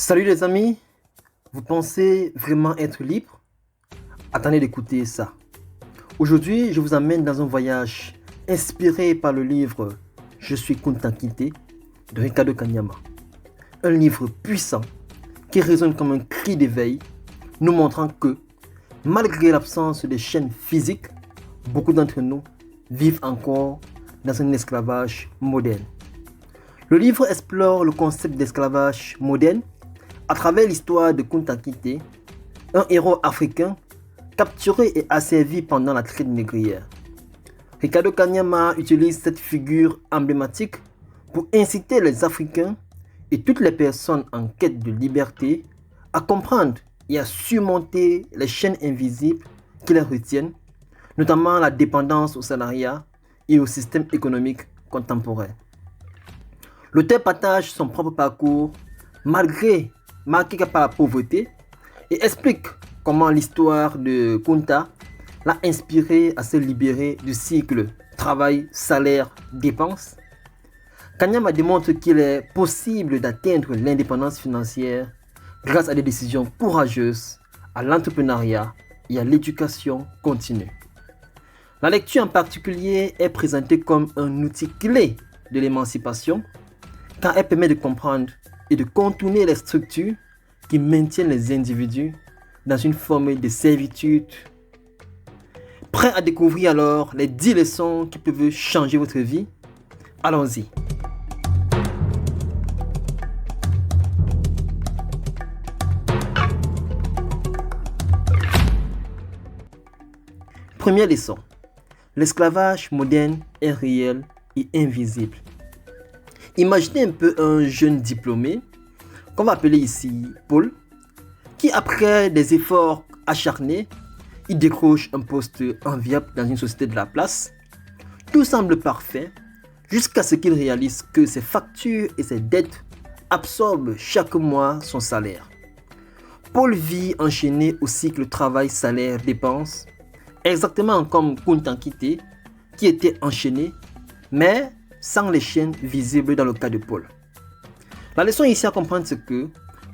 Salut les amis, vous pensez vraiment être libre? Attendez d'écouter ça. Aujourd'hui, je vous amène dans un voyage inspiré par le livre Je suis Kunta Kinte de Ricardo Kanyama. Un livre puissant qui résonne comme un cri d'éveil, nous montrant que, malgré l'absence de chaînes physiques, beaucoup d'entre nous vivent encore dans un esclavage moderne. Le livre explore le concept d'esclavage moderne à travers l'histoire de Kunta Kinte, un héros africain capturé et asservi pendant la traite négrière. Ricardo Kanyama utilise cette figure emblématique pour inciter les Africains et toutes les personnes en quête de liberté à comprendre et à surmonter les chaînes invisibles qui les retiennent, notamment la dépendance au salariat et au système économique contemporain. L'auteur partage son propre parcours marqué par la pauvreté et explique comment l'histoire de Kunta l'a inspiré à se libérer du cycle travail, salaire, dépenses. Kanyama démontre qu'il est possible d'atteindre l'indépendance financière grâce à des décisions courageuses, à l'entrepreneuriat et à l'éducation continue. La lecture en particulier est présentée comme un outil clé de l'émancipation car elle permet de comprendre et de contourner les structures qui maintiennent les individus dans une forme de servitude. Prêt à découvrir alors les 10 leçons qui peuvent changer votre vie? Allons-y. Première leçon. L'esclavage moderne est réel et invisible. Imaginez un peu un jeune diplômé, qu'on va appeler ici Paul, qui après des efforts acharnés, il décroche un poste enviable dans une société de la place. Tout semble parfait jusqu'à ce qu'il réalise que ses factures et ses dettes absorbent chaque mois son salaire. Paul vit enchaîné au cycle travail, salaire, dépenses, exactement comme Kunta Kinte qui était enchaîné, mais sans les chaînes visibles dans le cas de Paul. La leçon ici à comprendre, c'est que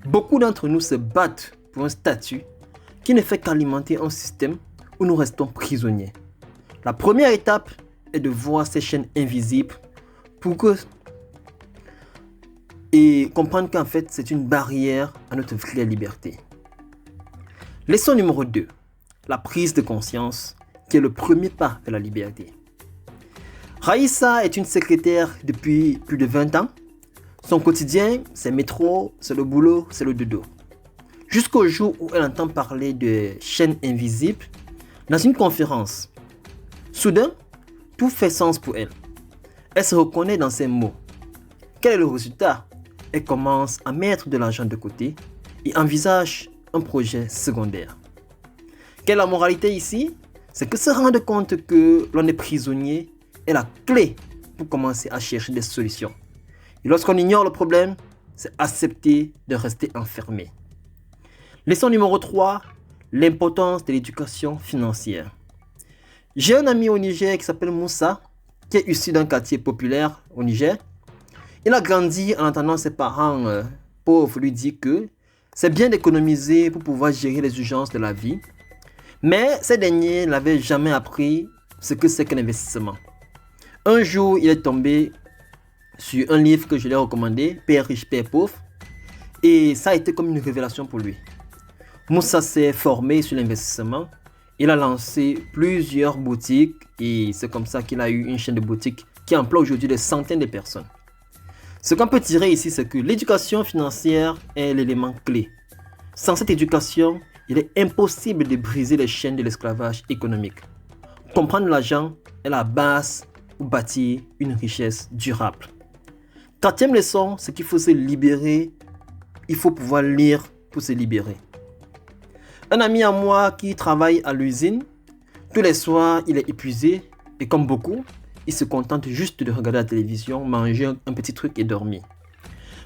beaucoup d'entre nous se battent pour un statut qui ne fait qu'alimenter un système où nous restons prisonniers. La première étape est de voir ces chaînes invisibles et comprendre qu'en fait c'est une barrière à notre vraie liberté. Leçon numéro 2. La prise de conscience qui est le premier pas vers la liberté. Raïssa est une secrétaire depuis plus de 20 ans. Son quotidien, c'est métro, c'est le boulot, c'est le dodo. Jusqu'au jour où elle entend parler de chaînes invisibles dans une conférence. Soudain, tout fait sens pour elle. Elle se reconnaît dans ces mots. Quel est le résultat? Elle commence à mettre de l'argent de côté et envisage un projet secondaire. Quelle est la moralité ici? C'est que se rendre compte que l'on est prisonnier est la clé pour commencer à chercher des solutions. Et lorsqu'on ignore le problème, c'est accepter de rester enfermé. Leçon numéro 3, l'importance de l'éducation financière. J'ai un ami au Niger qui s'appelle Moussa, qui est issu d'un quartier populaire au Niger. Il a grandi en entendant ses parents pauvres lui dire que c'est bien d'économiser pour pouvoir gérer les urgences de la vie. Mais ces derniers n'avaient jamais appris ce que c'est qu'un investissement. Un jour, il est tombé sur un livre que je lui ai recommandé, Père riche, Père pauvre. Et ça a été comme une révélation pour lui. Moussa s'est formé sur l'investissement. Il a lancé plusieurs boutiques et c'est comme ça qu'il a eu une chaîne de boutiques qui emploie aujourd'hui des centaines de personnes. Ce qu'on peut tirer ici, c'est que l'éducation financière est l'élément clé. Sans cette éducation, il est impossible de briser les chaînes de l'esclavage économique. Comprendre l'argent est la base pour bâtir une richesse durable. Quatrième leçon, c'est qu'il faut se libérer. Il faut pouvoir lire pour se libérer. Un ami à moi qui travaille à l'usine, tous les soirs, il est épuisé et comme beaucoup, il se contente juste de regarder la télévision, manger un petit truc et dormir.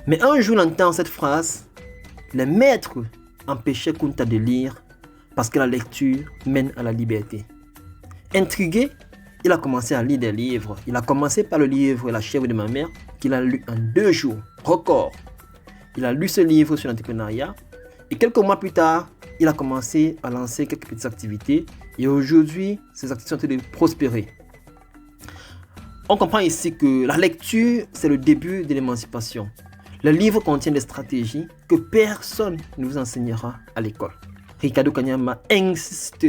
Mais un jour, il entend cette phrase: les maîtres empêchaient Kunta de lire parce que la lecture mène à la liberté. Intrigué, il a commencé à lire des livres. Il a commencé par le livre La chèvre de ma mère, qu'il a lu en 2 jours, record. il a lu ce livre sur l'entrepreneuriat et quelques mois plus tard, il a commencé à lancer quelques petites activités et aujourd'hui, ces activités sont en train de prospérer. On comprend ici que la lecture, c'est le début de l'émancipation. Le livre contient des stratégies que personne ne vous enseignera à l'école. Ricardo Kanyama insiste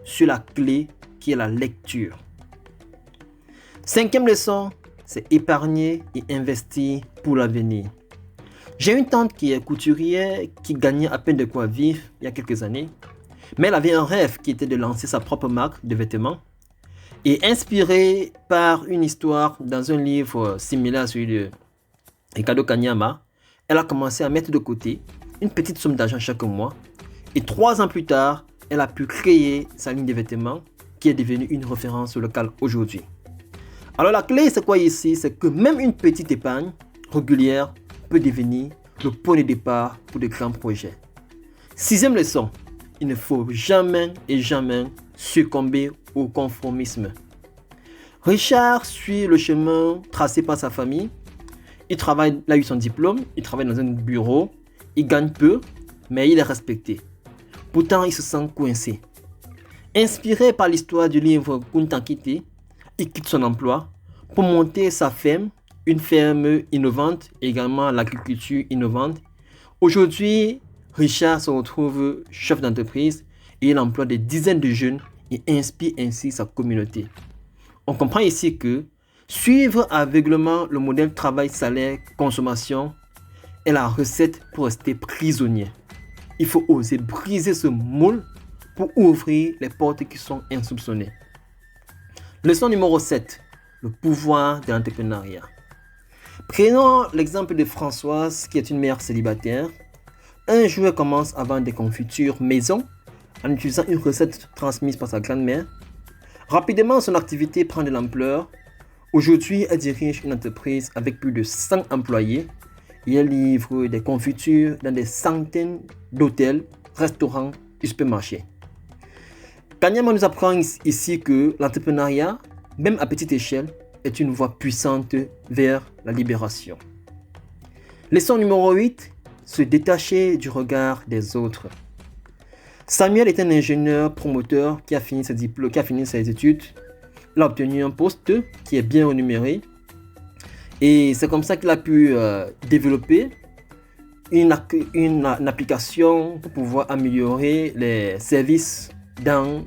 sur la clé qui est la lecture. 5e leçon, c'est épargner et investir pour l'avenir. J'ai une tante qui est couturière, qui gagnait à peine de quoi vivre il y a quelques années, mais elle avait un rêve qui était de lancer sa propre marque de vêtements. Et inspirée par une histoire dans un livre similaire à celui de Ricardo Kanyama, elle a commencé à mettre de côté une petite somme d'argent chaque mois. Et 3 ans plus tard, elle a pu créer sa ligne de vêtements qui est devenue une référence locale aujourd'hui. Alors la clé, c'est quoi ici? C'est que même une petite épargne régulière peut devenir le point de départ pour de grands projets. 6e leçon, il ne faut jamais succomber au conformisme. Richard suit le chemin tracé par sa famille. Il a eu son diplôme, il travaille dans un bureau, il gagne peu, mais il est respecté. Pourtant, il se sent coincé. Inspiré par l'histoire du livre Kunta Kinte, il quitte son emploi pour monter sa ferme, une ferme innovante, également l'agriculture innovante. Aujourd'hui, Richard se retrouve chef d'entreprise et il emploie des dizaines de jeunes et inspire ainsi sa communauté. On comprend ici que suivre aveuglément le modèle travail-salaire-consommation est la recette pour rester prisonnier. Il faut oser briser ce moule pour ouvrir les portes qui sont insoupçonnées. Leçon numéro 7, le pouvoir de l'entrepreneuriat. Prenons l'exemple de Françoise qui est une mère célibataire. Un jour, elle commence à vendre des confitures maison en utilisant une recette transmise par sa grand-mère. Rapidement, son activité prend de l'ampleur. Aujourd'hui, elle dirige une entreprise avec plus de 100 employés et elle livre des confitures dans des centaines d'hôtels, restaurants et supermarchés. Kanyama nous apprend ici que l'entrepreneuriat, même à petite échelle, est une voie puissante vers la libération. Leçon numéro 8, se détacher du regard des autres. Samuel est un ingénieur promoteur qui a fini ses études. Il a obtenu un poste qui est bien rémunéré. Et c'est comme ça qu'il a pu développer une application pour pouvoir améliorer les services dans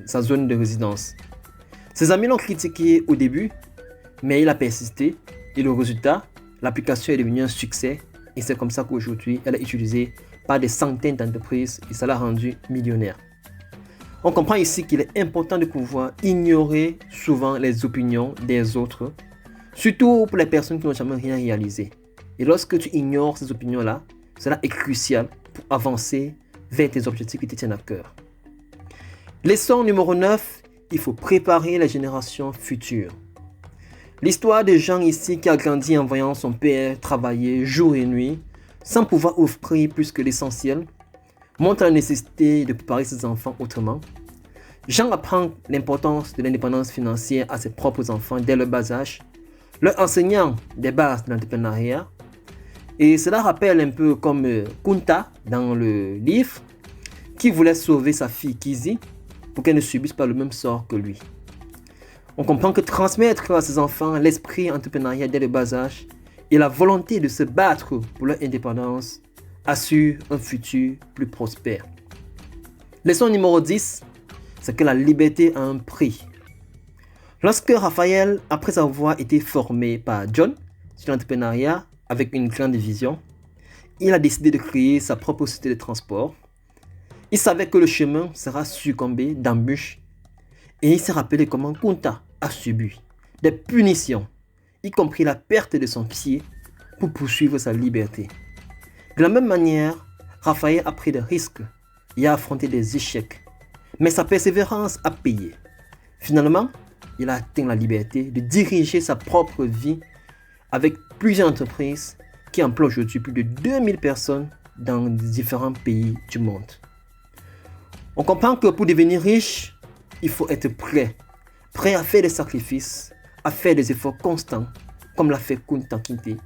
sa zone de résidence. Ses amis l'ont critiqué au début, mais il a persisté. Et le résultat, l'application est devenue un succès. Et c'est comme ça qu'aujourd'hui, elle est utilisée par des centaines d'entreprises et ça l'a rendu millionnaire. On comprend ici qu'il est important de pouvoir ignorer souvent les opinions des autres, surtout pour les personnes qui n'ont jamais rien réalisé. Et lorsque tu ignores ces opinions-là, cela est crucial pour avancer vers tes objectifs qui te tiennent à cœur. Leçon numéro 9, il faut préparer les générations futures. L'histoire de Jean ici qui a grandi en voyant son père travailler jour et nuit sans pouvoir offrir plus que l'essentiel montre la nécessité de préparer ses enfants autrement. Jean apprend l'importance de l'indépendance financière à ses propres enfants dès le bas âge, leur enseignant des bases de l'entrepreneuriat. Et cela rappelle un peu comme Kunta dans le livre qui voulait sauver sa fille Kizzy pour qu'elle ne subisse pas le même sort que lui. On comprend que transmettre à ses enfants l'esprit entrepreneurial dès le bas âge et la volonté de se battre pour leur indépendance assure un futur plus prospère. Leçon numéro 10, c'est que la liberté a un prix. Lorsque Raphaël, après avoir été formé par John sur l'entrepreneuriat avec une grande vision, il a décidé de créer sa propre société de transport. Il savait que le chemin sera succombé d'embûches et il s'est rappelé comment Kunta a subi des punitions, y compris la perte de son pied pour poursuivre sa liberté. De la même manière, Raphaël a pris des risques et a affronté des échecs, mais sa persévérance a payé. Finalement, il a atteint la liberté de diriger sa propre vie avec plusieurs entreprises qui emploient aujourd'hui plus de 2000 personnes dans différents pays du monde. On comprend que pour devenir riche, il faut être prêt à faire des sacrifices, à faire des efforts constants, comme l'a fait Kunta Kinte,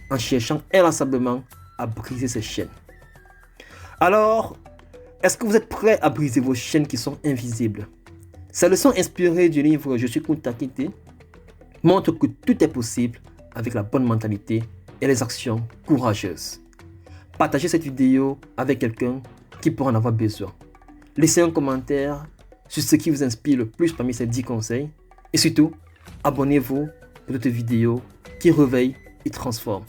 en cherchant inlassablement à briser ces chaînes. Alors, est-ce que vous êtes prêts à briser vos chaînes qui sont invisibles? Ces leçons inspirées du livre Je suis Kunta Kinte montrent que tout est possible avec la bonne mentalité et les actions courageuses. Partagez cette vidéo avec quelqu'un qui pourra en avoir besoin. Laissez un commentaire sur ce qui vous inspire le plus parmi ces 10 conseils. Et surtout, abonnez-vous pour d'autres vidéos qui réveillent et transforment.